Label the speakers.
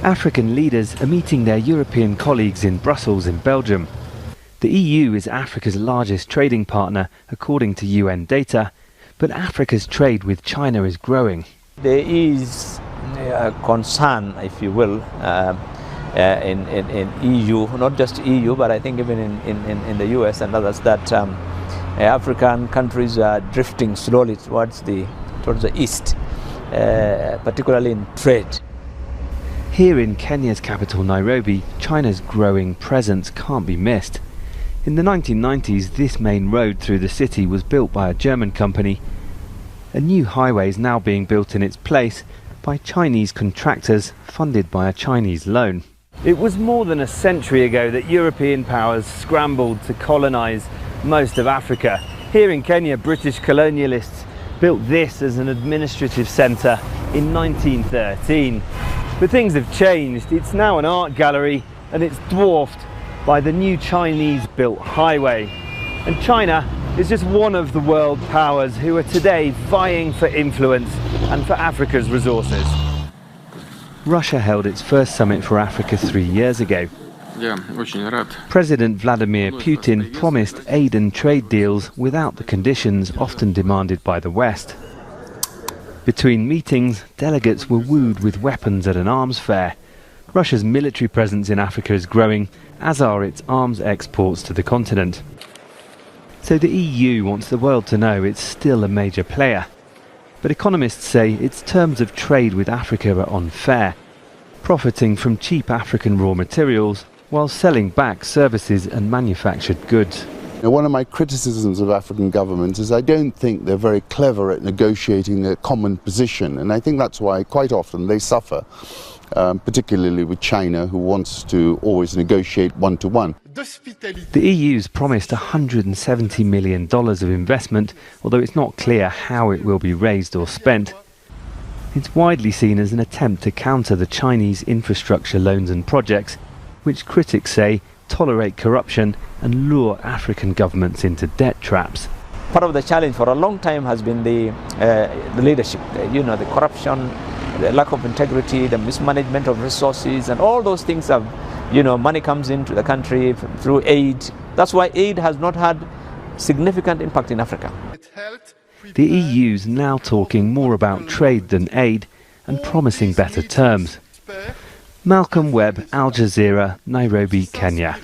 Speaker 1: African leaders are meeting their European colleagues in Brussels in Belgium. The EU is Africa's largest trading partner, according to UN data, but Africa's trade with China is growing.
Speaker 2: There is a concern, if you will, in EU, not just EU, but I think even in the US and others, that African countries are drifting slowly towards the east, particularly in trade.
Speaker 1: Here in Kenya's capital Nairobi, China's growing presence can't be missed. In the 1990s, this main road through the city was built by a German company. A new highway is now being built in its place by Chinese contractors funded by a Chinese loan. It was more than a century ago that European powers scrambled to colonise most of Africa. Here in Kenya, British colonialists built this as an administrative centre in 1913. But things have changed. It's now an art gallery and it's dwarfed by the new Chinese-built highway. And China is just one of the world powers who are today vying for influence and for Africa's resources. Russia held its first summit for Africa 3 years ago. President Vladimir Putin promised aid and trade deals without the conditions often demanded by the West. Between meetings, delegates were wooed with weapons at an arms fair. Russia's military presence in Africa is growing, as are its arms exports to the continent. So the EU wants the world to know it's still a major player. But economists say its terms of trade with Africa are unfair, profiting from cheap African raw materials while selling back services and manufactured goods.
Speaker 3: Now, one of my criticisms of African governments is I don't think they're very clever at negotiating a common position, and I think that's why quite often they suffer, particularly with China, who wants to always negotiate one-to-one.
Speaker 1: The EU's promised $170 million of investment, although it's not clear how it will be raised or spent. It's widely seen as an attempt to counter the Chinese infrastructure loans and projects, which critics say tolerate corruption and lure African governments into debt traps.
Speaker 2: Part of the challenge for a long time has been the leadership, the corruption, the lack of integrity, the mismanagement of resources, and all those things have, money comes into the country through aid. That's why aid has not had significant impact in Africa.
Speaker 1: The EU's now talking more about trade than aid and promising better terms. Malcolm Webb, Aljazeera, Nairobi, Kenya.